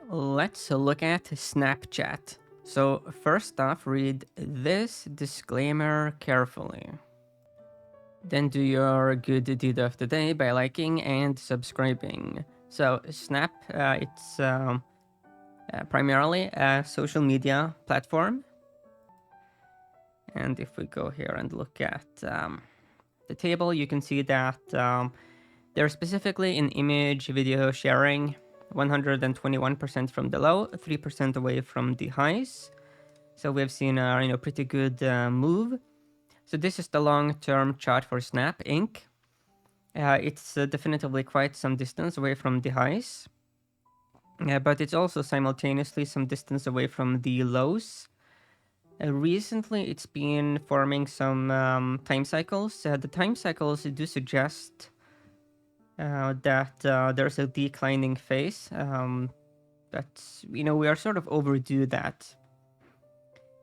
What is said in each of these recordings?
let's look at Snapchat. So first off, read this disclaimer carefully. Then do your good deed of the day by liking and subscribing. So Snap, it's primarily a social media platform. And if we go here and look at the table, you can see that they're specifically in image video sharing, 121% from the low, 3% away from the highs. So we've seen a pretty good move. So this is the long-term chart for Snap Inc. It's definitively quite some distance away from the highs, but it's also simultaneously some distance away from the lows. Recently, it's been forming some time cycles. The time cycles do suggest that there's a declining phase. That's, we are sort of overdue that.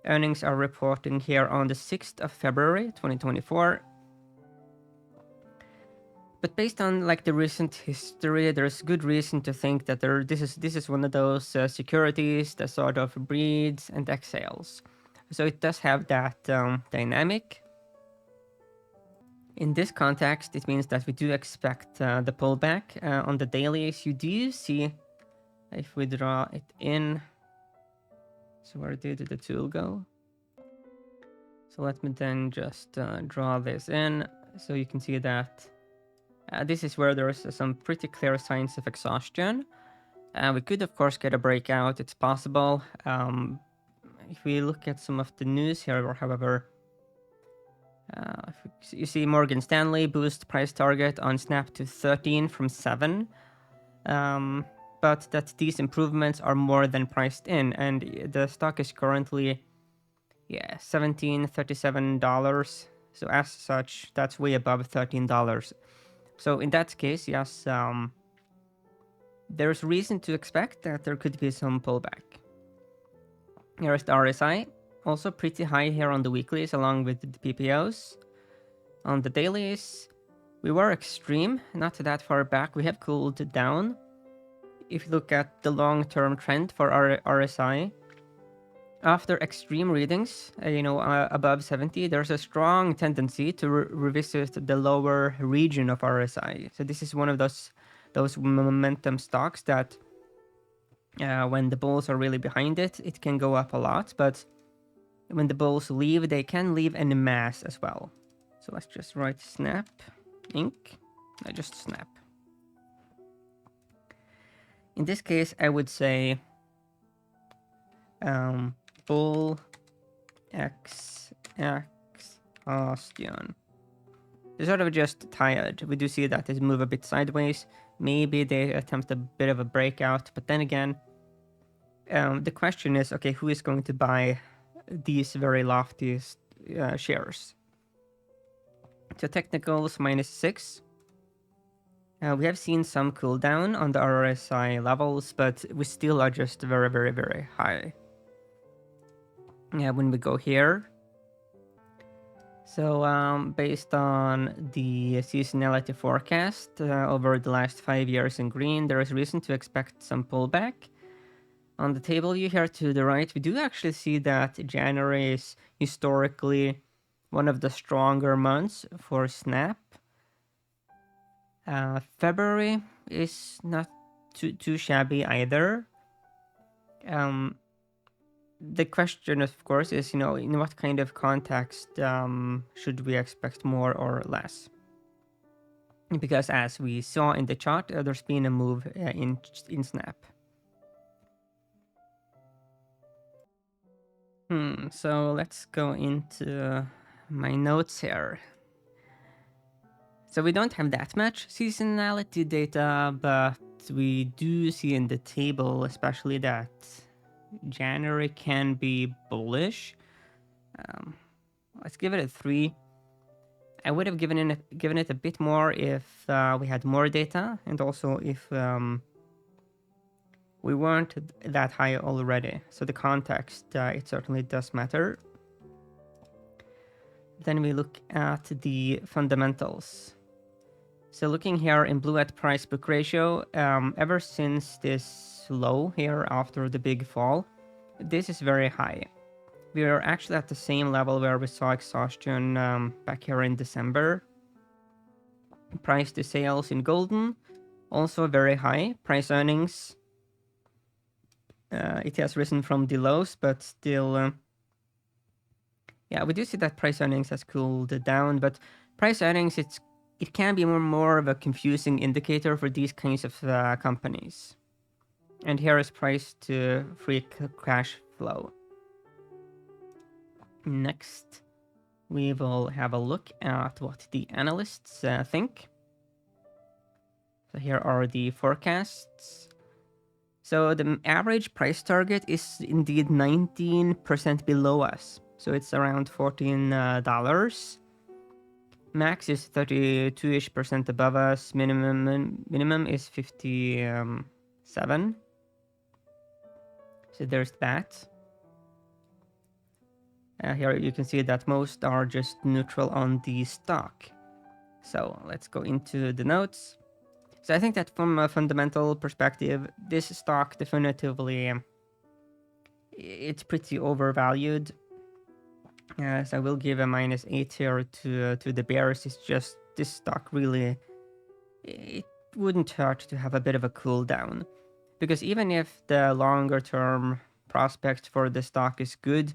Earnings are reporting here on the 6th of February, 2024. But based on like the recent history, there's good reason to think that this is one of those securities that sort of breeds and exhales. So it does have that dynamic. In this context, it means that we do expect the pullback on the dailies. You do see, if we draw it in, so where did the tool go? So let me then just draw this in, so you can see that this is where there's some pretty clear signs of exhaustion. We could, of course, get a breakout. It's possible. If we look at some of the news here, however, you see Morgan Stanley boost price target on Snap to 13 from 7. But that these improvements are more than priced in, and the stock is currently, $17.37. So as such, that's way above $13. So in that case, yes, there's reason to expect that there could be some pullback. Here's the RSI, also pretty high here on the weeklies along with the PPOs. On the dailies, we were extreme, not that far back. We have cooled down. If you look at the long-term trend for our RSI, after extreme readings, above 70, there's a strong tendency to revisit the lower region of RSI. So this is one of those momentum stocks that when the bulls are really behind it, it can go up a lot. But when the bulls leave, they can leave en masse as well. So let's just write Snap Inc. Just Snap. In this case, I would say bull X exhaustion. They're sort of just tired. We do see that they move a bit sideways. Maybe they attempt a bit of a breakout, but then again, the question is, okay, who is going to buy these very lofty shares? So technicals -6. We have seen some cool down on the RSI levels, but we still are just very, very, very high. When we go here, so based on the seasonality forecast over the last 5 years in green, there is reason to expect some pullback. On the table you here to the right, we do actually see that January is historically one of the stronger months for Snap. February is not too shabby either. The question, of course, is, in what kind of context should we expect more or less? Because as we saw in the chart, there's been a move in Snap. So let's go into my notes here. So we don't have that much seasonality data, but we do see in the table, especially that January can be bullish. Let's give it a 3. I would have given it a bit more if we had more data, and also if we weren't that high already. So the context, it certainly does matter. Then we look at the fundamentals. So looking here in blue at price book ratio, ever since this low here after the big fall. This is very high. We are actually at the same level where we saw exhaustion back here in December. Price to sales in golden, also very high. Price earnings, it has risen from the lows, but still, yeah, we do see that price earnings has cooled down, but price earnings, it can be more of a confusing indicator for these kinds of companies. And here is price to free cash flow. Next, we will have a look at what the analysts think. So here are the forecasts. So the average price target is indeed 19% below us. So it's around $14. Max is 32-ish% above us. Minimum is 57. So there's that. Here you can see that most are just neutral on the stock. So let's go into the notes. So I think that from a fundamental perspective, this stock definitively, it's pretty overvalued. So I will give a -8 here to the bears. It's just this stock really, it wouldn't hurt to have a bit of a cool down. Because even if the longer term prospect for the stock is good,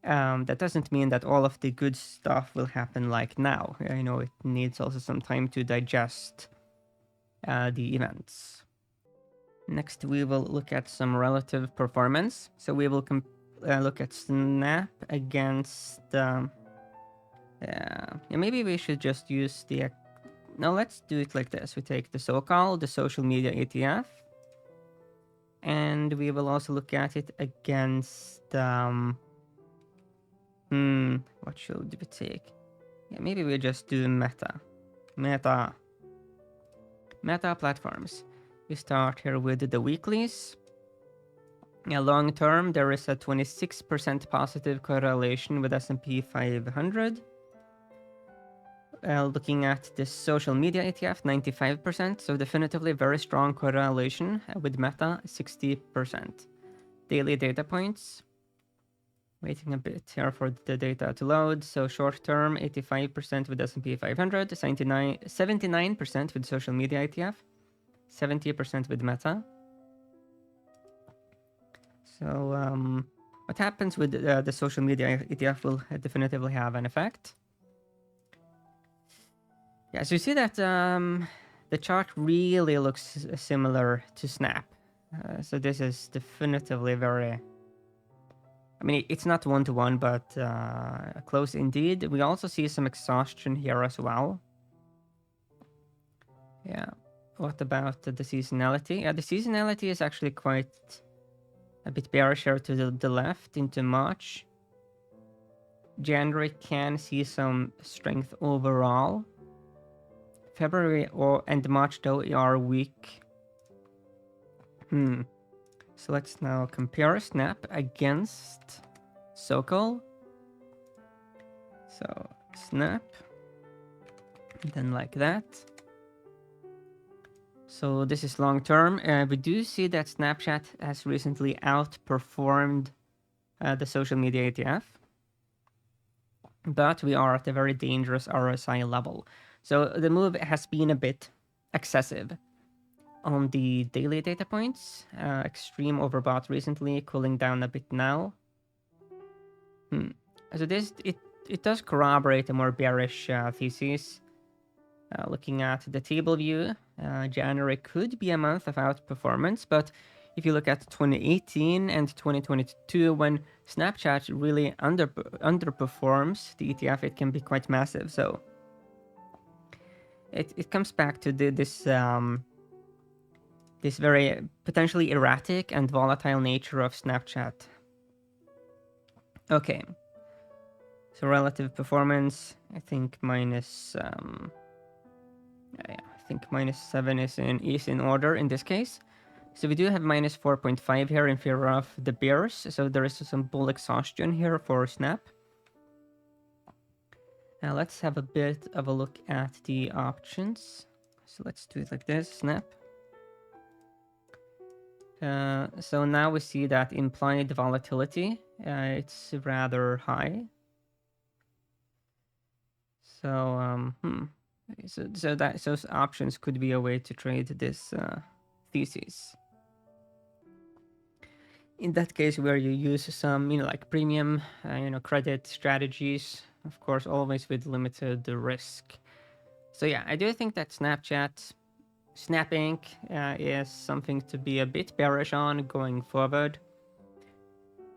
that doesn't mean that all of the good stuff will happen like now. You know, it needs also some time to digest the events. Next, we will look at some relative performance. So we will look at Snap against... yeah, maybe we should just use the... No, let's do it like this. We take the SoCal, the social media ETF. And we will also look at it against... what should we take? Yeah, maybe we just do Meta. Meta platforms. We start here with the weeklies. Yeah, long term, there is a 26% positive correlation with S&P 500. Looking at the social media ETF, 95%. So definitively very strong correlation with Meta, 60%. Daily data points. Waiting a bit here for the data to load. So short term, 85% with S&P 500, 79% with social media ETF, 70% with Meta. So what happens with the social media ETF will definitively have an effect. Yeah, so you see that the chart really looks similar to Snap. So this is definitively very... I mean, it's not one-to-one, but close indeed. We also see some exhaustion here as well. Yeah. What about the seasonality? Yeah, the seasonality is actually quite a bit bearish here to the left into March. January can see some strength overall. February and March, though, are weak. So let's now compare Snap against SoCal. So Snap, then like that. So this is long term. We do see that Snapchat has recently outperformed the social media ETF. But we are at a very dangerous RSI level. So the move has been a bit excessive. On the daily data points, extreme overbought recently, cooling down a bit now. So this, it does corroborate a more bearish thesis. Looking at the table view, January could be a month of outperformance, but if you look at 2018 and 2022, when Snapchat really underperforms the ETF, it can be quite massive. So it comes back to this very potentially erratic and volatile nature of Snapchat. Okay. So relative performance, I think minus... I think -7 is in order in this case. So we do have -4.5 here in favor of the bears. So there is some bull exhaustion here for Snap. Now let's have a bit of a look at the options. So let's do it like this, Snap. So now we see that implied volatility, it's rather high. So, so options could be a way to trade this thesis. In that case, where you use some, like premium, credit strategies, of course, always with limited risk. So yeah, I do think that Snap Inc. Is something to be a bit bearish on going forward.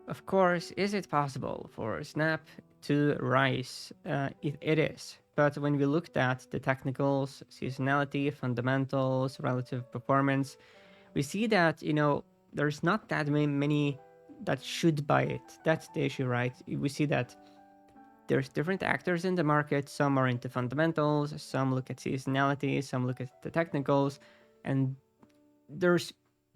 Of course, is it possible for Snap to rise? It is. But when we looked at the technicals, seasonality, fundamentals, relative performance, we see that, there's not that many that should buy it. That's the issue, right? We see that there's different actors in the market. Some are into fundamentals, some look at seasonality, some look at the technicals, and there's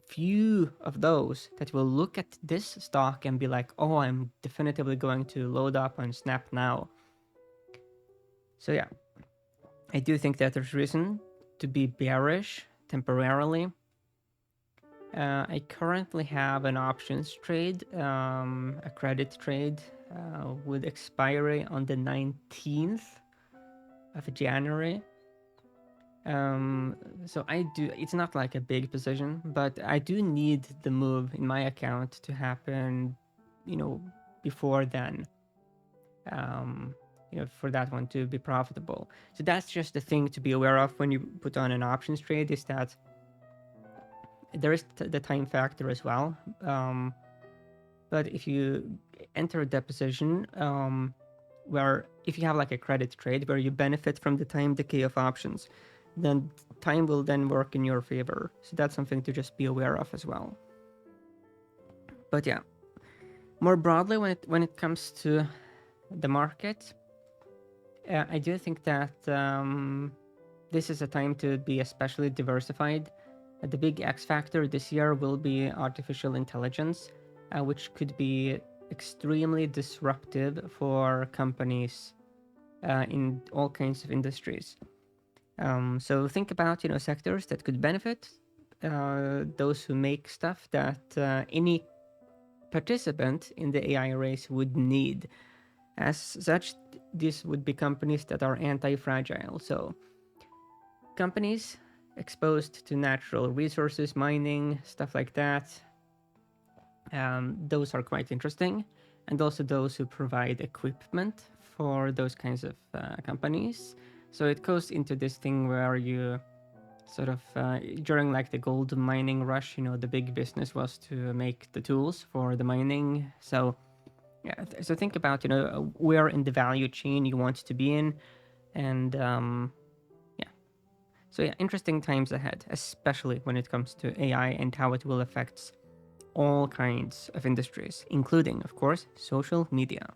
few of those that will look at this stock and be like, oh, I'm definitively going to load up on Snap now. So yeah, I do think that there's reason to be bearish temporarily. I currently have an options trade, a credit trade with expiry on the 19th of January. So it's not like a big position, but I do need the move in my account to happen, before then. For that one to be profitable. So that's just the thing to be aware of when you put on an options trade, is that there is the time factor as well. But if you enter the position, where if you have like a credit trade where you benefit from the time decay of options, then time will then work in your favor. So that's something to just be aware of as well. But yeah, more broadly, when it comes to the market, I do think that this is a time to be especially diversified. The big X factor this year will be artificial intelligence, which could be extremely disruptive for companies in all kinds of industries. So think about, sectors that could benefit, those who make stuff that any participant in the AI race would need. As such, these would be companies that are anti-fragile. So companies exposed to natural resources, mining, stuff like that, those are quite interesting. And also those who provide equipment for those kinds of companies. So it goes into this thing where you sort of, during like the gold mining rush, the big business was to make the tools for the mining. So yeah, so think about, where in the value chain you want to be in. And yeah. So yeah, interesting times ahead, especially when it comes to AI and how it will affect all kinds of industries, including, of course, social media.